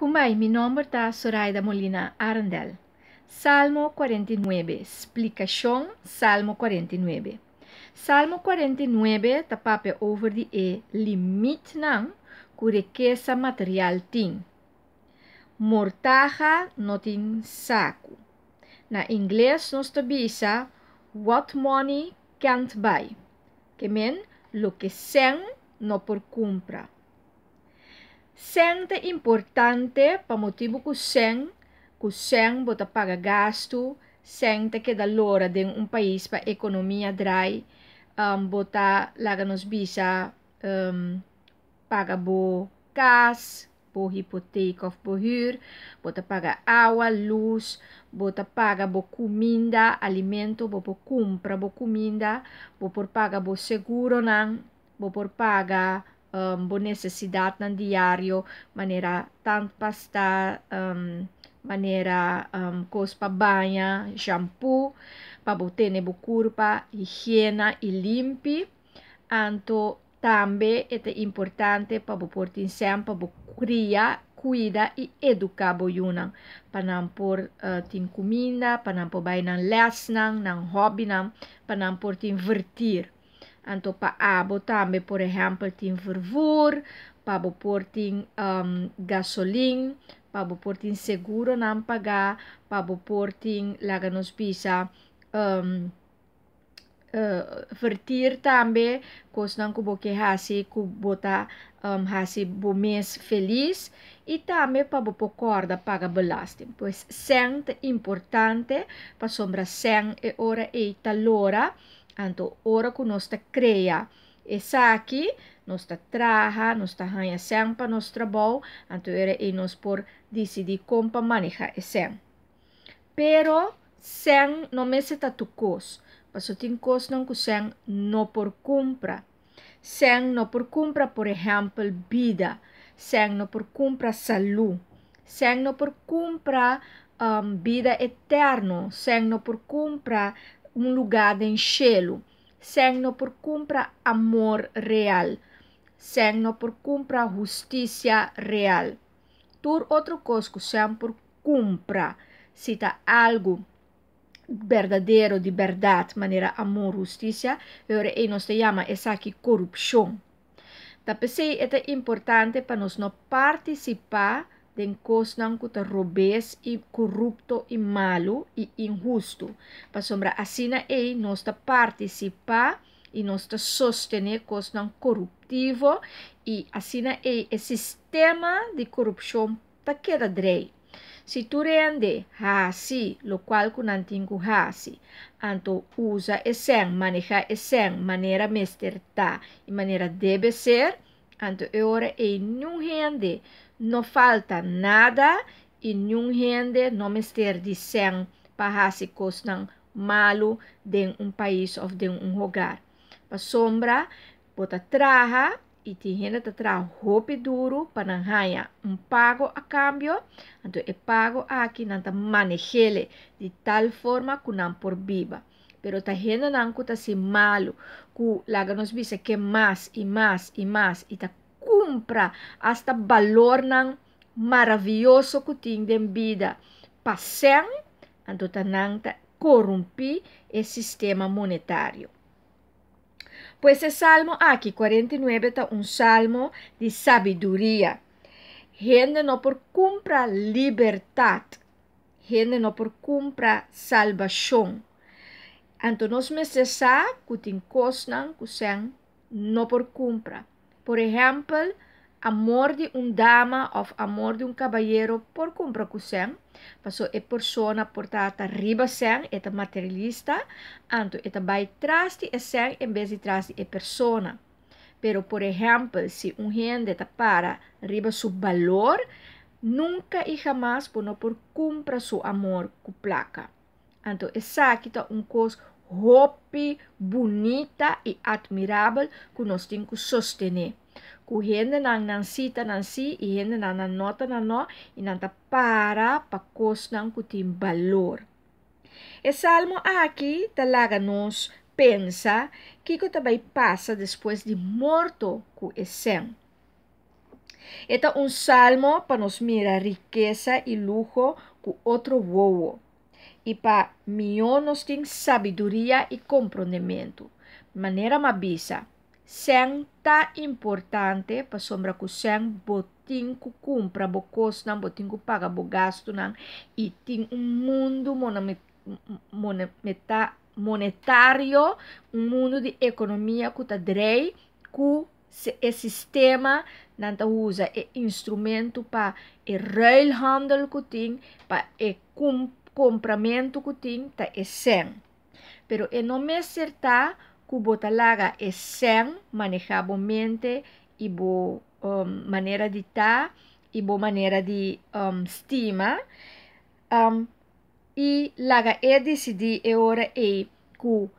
Kumai, mi nombre está Zoraida Molina Arandel. Salmo 49, explicação, Salmo 49. Salmo 49 tapape over die limite nang ku riqueza material ting. Mortaja no tin saco. Na inglês nós tabisa what money can't buy. Que men lo que sen no por compra. Sen é importante para motivo que sen bota paga gasto, sen que da lora de país para economia drai, bota laga nos bisa paga bo gas, bo hipoteca of bo huur, bota paga água, luz, bota paga bo comida, alimento, bo compra bo comida, bo por paga bo seguro nan, bo por paga bo necessidade nan diário, maneira tanto pasta, maneira cos pa banha, shampoo, pa bo tene bo curpa, higiene e limpi, anto também é importante para bo portin sempre bo cria, cuida e educar bo yunang, para não por tin comida, para não por bai nan les nan hobby nan, para não por tin vertir. Anto pa abo também, por exemplo, tin vervoer, pa bo portin gasolina, pa bo portin seguro nan pagar, pa bo portin laga nos bisa vertir também, cos não kubo que hasi kubota hasi bo mês feliz e também para bo corda paga belasting. Pois sen é importante para sombra sen e ora e talora, anto ora que nós cria essa aqui nós traja, nós ganha sen para nós trabalho, anto era e nós por decidir como manejar sen. Pero sen não me se tatucos. Paso tin cos não kusen no por compra. Sen no por compra, por exemplo, vida. Sen no por compra saúde. Sen no por compra vida eterno. Sen no por compra lugar de enchelo. Sen no por compra amor real. Sen no por compra justiça real. Tur outro cos kusen por compra. Cita algo verdadeiro de verdade, maneira amor, justiça, e nós te chama essa aqui corrupção. Da pensei é importante para nós não participar de coisas que te roubes e corrupto e malo e injusto. Para sombra assim nós te participar e nós te sostener coisas corruptivo e assim o sistema de corrupção te queda drei. Se tu rende hasi, lo qual ku nantingu hasi, anto usa esen, maneja esen, maneira mesterta e maneira deve ser, anto ora e não rende, não falta nada e não rende, não mester de sen, para hasi cosnan malo de país ou de lugar. Pa sombra, bota traja, e te renda te traga roupa duro para ganhar pago a cambio, então é pago aqui não te manejele de tal forma que não por viva. Pero te renda não que te se malo, que laga nos bisa que mais e mais e mais e te compra hasta valor não maravilhoso que tem de vida. Passem, então te não te corrompe o sistema monetário. Pues ese salmo aquí, 49, está un salmo de sabiduría. Gente no por compra libertad. Gente no por compra salvación. Anto nos necesita que tin cosnan que sean no por compra. Por ejemplo, amor de dama o amor de caballero por compra que sean. Paso e persona portata riba sen, eta materialista, anto eta vai tras de sen em vez de tras de persona. Pero, por exemplo, se gente ta para riba su valor, nunca e jamás por compra su amor com placa. Anto essa aqui tá coisa hopi, bonita e admirável que nós temos que sostener. Que gente não cita e gente não nota e não para coisas que tem valor. O salmo aqui talaga nos pensa que também passa depois de morto com esse. Esta un salmo para nos mira riqueza y lujo con otro wowo. Y para mí nos tiene sabiduría y comprendimiento. Manera mabisa. Sen ta importante para sombra que sen botin ku compra bocos nan botin ku paga bo gasto nan e tem mundo monetário, mundo de economia que tá drei ku e sistema nan ta usa e instrumento para e ruilhandel que tem para e compramento que tem tá e sen. Pero e não me acertar que botalaga é sem manejar a mente e bo maneira de estar e bo maneira de estima e laga é decidir é hora é que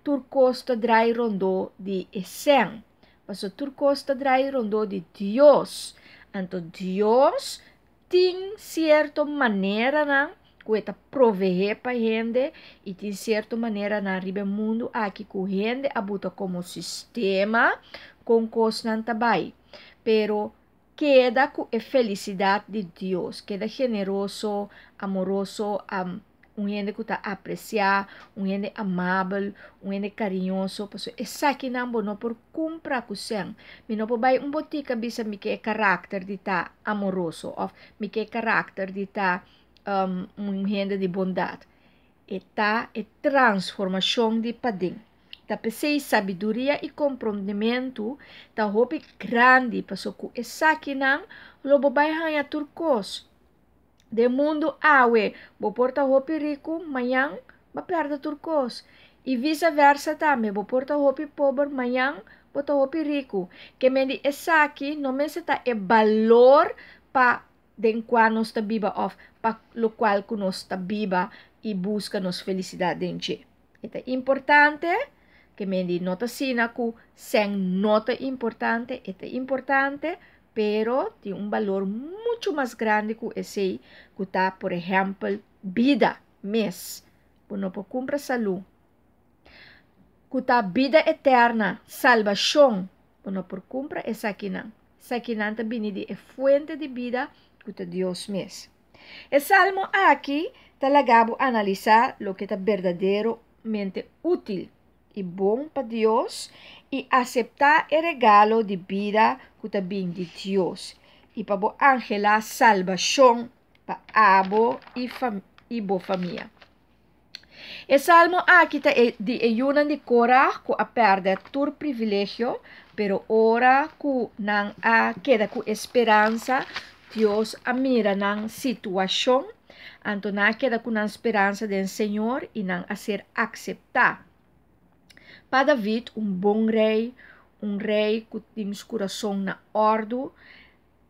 turcosta drai rondo de sem mas turcosta drai rondo de Deus então Deus tem certa maneira não que proveer para gente e de certa maneira na riba mundo aqui que gente abuta como sistema com coisas não tabai pero queda com a felicidade de Deus queda generoso amoroso gente que está apreciar gente amável gente carinhoso porque essa que não não por comprar com sen me não vai botica bisa me que caráter de tá amoroso ou me que caráter de tá gente de bondade. Está a transformação de pading. Tá pensei sabedoria e compreendimento tá hopi grande para que essa que não lobo vai ganhar turcos. De mundo awe, bo porta hopi rico, manhã ba perda turcos. E vice-versa também, bo porta hopi pobre, manhã bota hopi rico. Que me di essa aqui não me se tá é valor para den qual nós está viva of para lo qual que nós está viva e busca nos felicidade dentro. É importante que me di nota sina que sem nota importante, é importante, pero tem valor muito mais grande que esse que está, por exemplo, vida, mês, por não por comprar saúde, que está vida eterna, salvação, por não por comprar essa aqui não. Essa aqui não está vindo de fonte de vida que Deus mesmo. O salmo aqui talagabo analisar lo que está verdadeiramente útil e bom para Deus e aceitar o regalo de vida que está vindo de Deus e para o angela salvação para abo e boa família. O salmo aqui está de ayunan de Korah que a perder todo privilégio, pero ora que não queda com esperança Deus a mira na situação, então não queda com a esperança do Senhor e não a ser aceitar. Para David, bom rei, que tem o coração na ordem,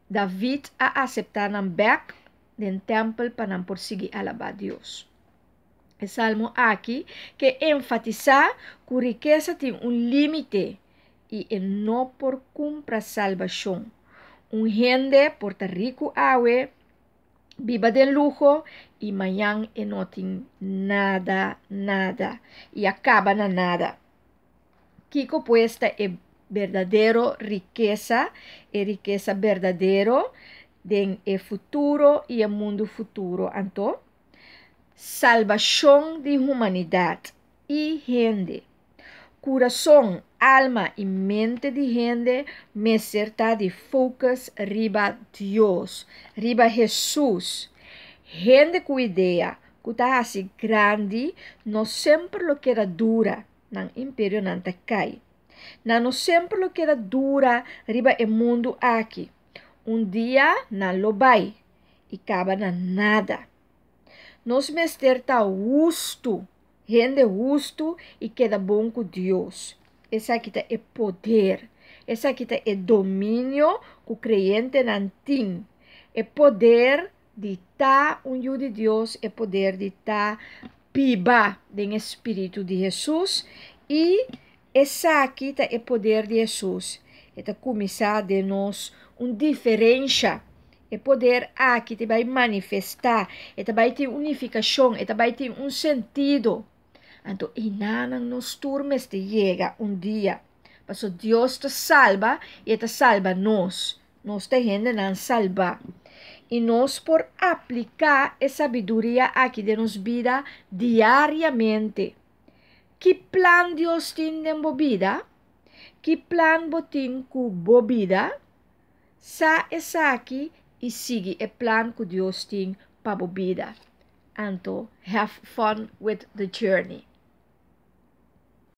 David a aceitar na back do templo para não prosseguir alabar Deus. O salmo aqui que enfatiza que a riqueza tem limite e não por comprar salvação. Gente Puerto Rico awe viva de lujo e mañana não tem nada e acaba na nada. Kiko puesta é verdadeiro riqueza verdadeiro den e futuro e o mundo futuro. Então, salvação de humanidade e gente. Coração, alma e mente de gente me certa de focus riba Deus, riba Jesus. Gente com ideia que está assim grande, não sempre lo que era dura, no império não te cai. Não sempre lo que era dura riba o mundo aqui. Dia não lo vai e acaba na nada. Nos mester tá justo. Gente justo e queda bom com Deus. Essa aqui é poder. Essa aqui é domínio que o crente não tem. É poder de estar unido de Deus. É poder de estar viva do Espírito de Jesus. E essa aqui é poder de Jesus. É começar de nós uma diferença. É poder aqui te vai manifestar. É vai ter unificação. É vai ter sentido. Então, inanang nos turmes te llega dia. Paso Dios te salva e te salva nos. nós te gente não salva. E nós por aplicar a sabedoria aqui de nos vida diariamente. Que plan Deus tem na vida? Que plan botin com a vida? Sa essa aqui e siga o plan que Deus tem para a vida. Anto, have fun with the journey.